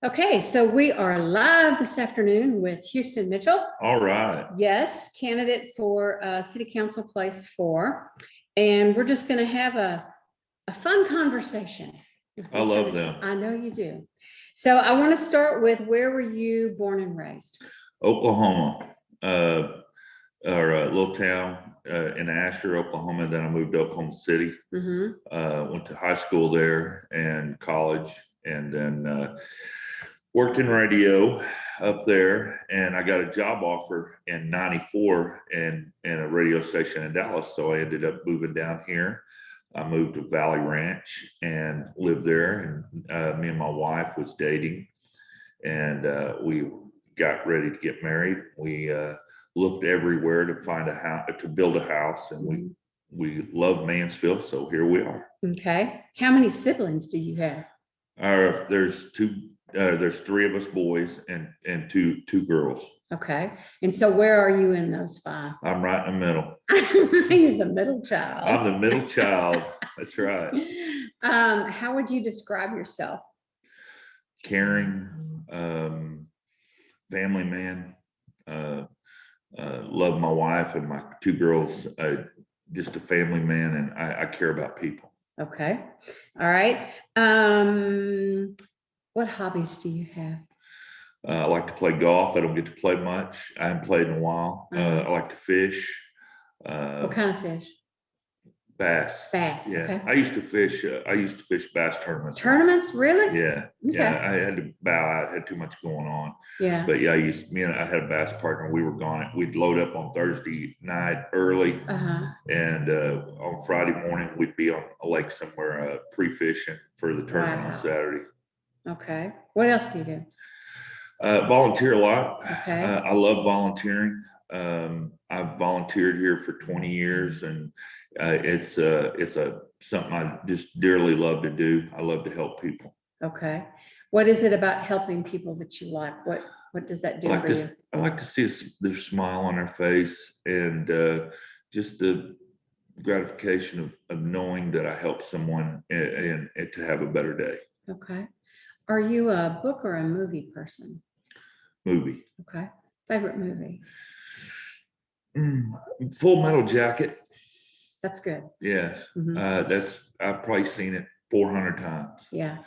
Okay, so we are live this afternoon with Houston Mitchell. All right. Yes, candidate for City Council Place 4. And we're just going to have a fun conversation. I love them. I know you do. So I want to start with, where were you born and raised? Oklahoma, or a little town in Asher, Oklahoma. Then I moved to Oklahoma City. Went to high school there and college, and then worked in radio up there. And I got a job offer in '94 in a radio station in Dallas. So I ended up moving down here. I moved to Valley Ranch and lived there. And me and my wife was dating, and we got ready to get married. We looked everywhere to find a house, to build a house, and we love Mansfield, so here we are. Okay. How many siblings do you have? There's three of us boys and two girls. Okay. And so where are you in those five? I'm right in the middle. You're the middle child. I'm the middle child. That's right. How would you describe yourself? Caring, family man. Love my wife and my two girls. Just a family man, and I care about people. Okay. All right. What hobbies do you have? I like to play golf. I don't get to play much. I haven't played in a while. I like to fish. What kind of fish? Bass. Bass. Yeah. Okay. I used to fish bass tournaments. Tournaments, really? Yeah. Okay. Yeah. I had to bow out. I had too much going on. Yeah. But yeah, I had a bass partner. We were gone. We'd load up on Thursday night early. And on Friday morning, we'd be on a lake somewhere pre-fishing for the tournament on Saturday. Okay. What else do you do? Volunteer a lot. Okay. I love volunteering. I've volunteered here for 20 years, and it's something I just dearly love to do. I love to help people. Okay. What is it about helping people that you like? What does that do for you? I like to see their smile on their face, and just the gratification of knowing that I helped someone and to have a better day. Okay. Are you a book or a movie person? Movie. Okay. Favorite movie? Full Metal Jacket. That's good. Yes. I've probably seen it 400 times. Yeah.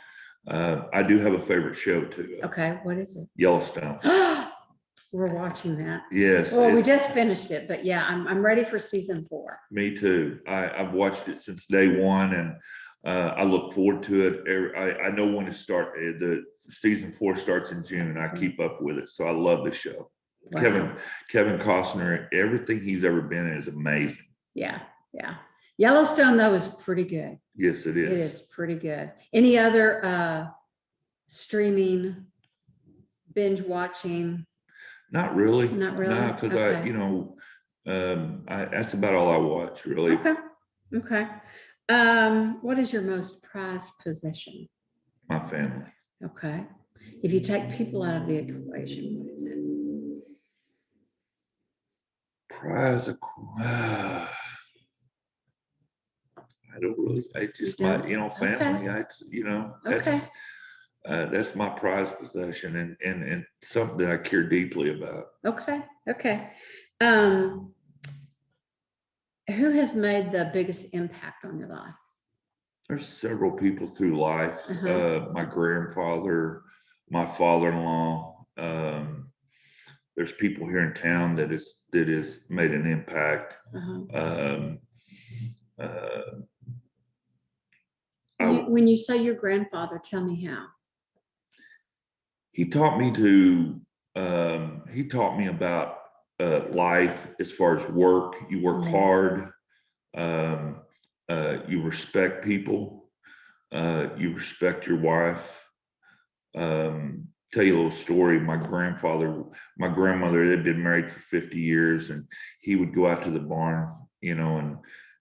I do have a favorite show too. Okay. What is it? Yellowstone. We're watching that. Yes. Well, we just finished it, but yeah, I'm ready for season 4. Me too. I've watched it since day one, and I look forward to it. I know when it starts. The season 4 starts in June, and I keep up with it. So I love the show. Wow. Kevin Costner, everything he's ever been in is amazing. Yeah. Yeah. Yellowstone, though, is pretty good. Yes, it is. It is pretty good. Any other streaming, binge watching? Not really. Not really. No, because that's about all I watch, really. Okay. Okay. What is your most prized possession? My family. Okay. If you take people out of the equation, what is it? Prize. I don't really. I just my family. Okay. That's my prized possession, and something that I care deeply about. Okay. Okay. Who has made the biggest impact on your life? There's several people through life. My grandfather, my father-in-law. There's people here in town that has made an impact. When you say your grandfather, tell me how. He taught me about life as far as work. You work hard. You respect people. You respect your wife. Tell you a little story. My grandmother, they'd been married for 50 years, and he would go out to the barn,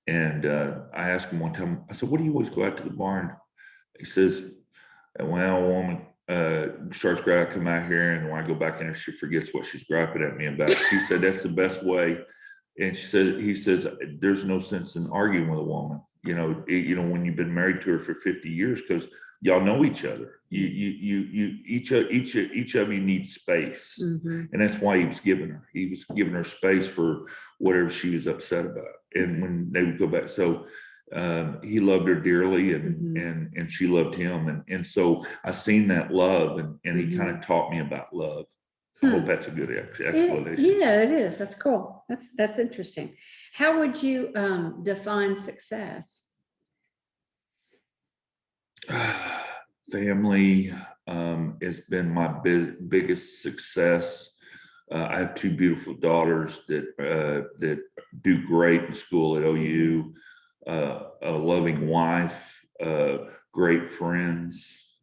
and I asked him one time, I said, "What do you always go out to the barn?" He says, "Well, a woman starts griping, come out here, and when I go back in there, she forgets what she's griping at me about." She said, "That's the best way." And he says, "There's no sense in arguing with a woman, when you've been married to her for 50 years, because y'all know each other. Each of you needs space. Mhm. And that's why he was giving her space for whatever she was upset about. And when they would go back, so he loved her dearly, and she loved him. And so I seen that love, and he kind of taught me about love. I hope that's a good explanation. Yeah, it is. That's cool. That's interesting. How would you define success? Family has been my biggest success. I have two beautiful daughters that do great in school at OU. A loving wife, great friends,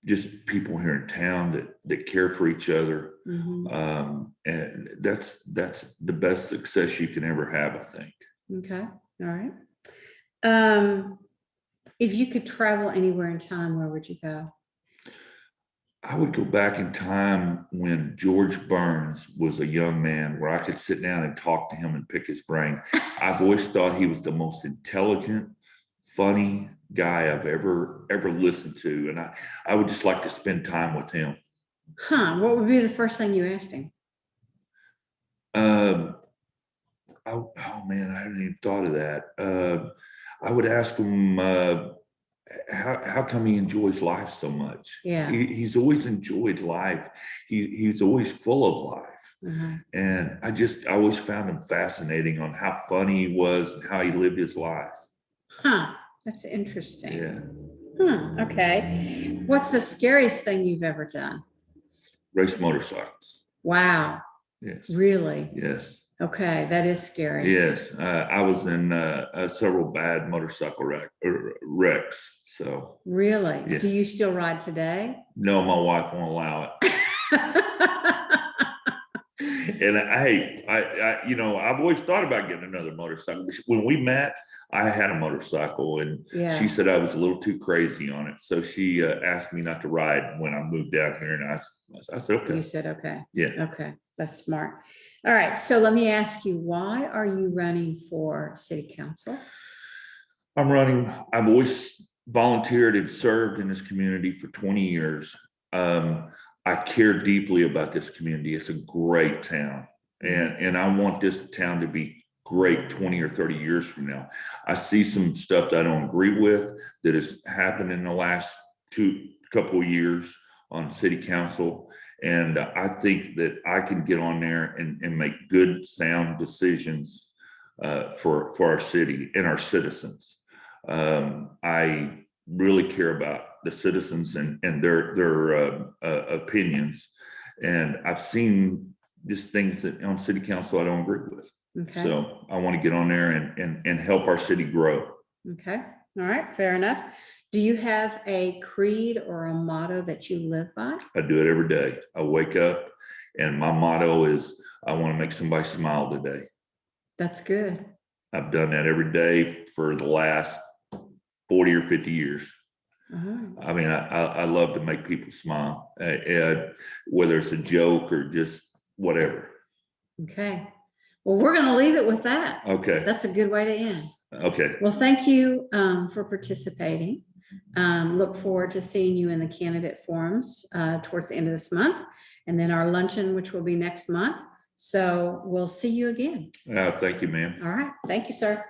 just people here in town that care for each other. And that's the best success you can ever have, I think. Okay. All right. If you could travel anywhere in time, where would you go? I would go back in time when George Burns was a young man, where I could sit down and talk to him and pick his brain. I've always thought he was the most intelligent, funny guy I've ever listened to. And I would just like to spend time with him. What would be the first thing you asked him? Oh man, I hadn't even thought of that. I would ask him, how come he enjoys life so much? Yeah. He's always enjoyed life. He's always full of life. And I always found him fascinating on how funny he was and how he lived his life. That's interesting. Yeah. Okay. What's the scariest thing you've ever done? Race motorcycles. Wow. Yes. Really? Yes. Okay, that is scary. Yes, I was in several bad motorcycle wrecks. So really, yeah. Do you still ride today? No, my wife won't allow it. And I've always thought about getting another motorcycle. When we met, I had a motorcycle, and she said I was a little too crazy on it. So she asked me not to ride when I moved down here, and I said okay. You said okay. Yeah. Okay, that's smart. All right, so let me ask you, why are you running for city council? I've always volunteered and served in this community for 20 years. I care deeply about this community. It's a great town, and I want this town to be great 20 or 30 years from now. I see some stuff that I don't agree with that has happened in the last couple of years on city council. And I think that I can get on there and make good, sound decisions for our city and our citizens. I really care about the citizens and their opinions. And I've seen just things that on city council I don't agree with. Okay. So I want to get on there and help our city grow. Okay. All right. Fair enough. Do you have a creed or a motto that you live by? I do it every day. I wake up and my motto is, I want to make somebody smile today. That's good. I've done that every day for the last 40 or 50 years. I mean, I love to make people smile, whether it's a joke or just whatever. Okay. Well, we're going to leave it with that. Okay. That's a good way to end. Okay. Well, thank you for participating. Look forward to seeing you in the candidate forums towards the end of this month, and then our luncheon, which will be next month. So we'll see you again. Thank you, ma'am. All right. Thank you, sir.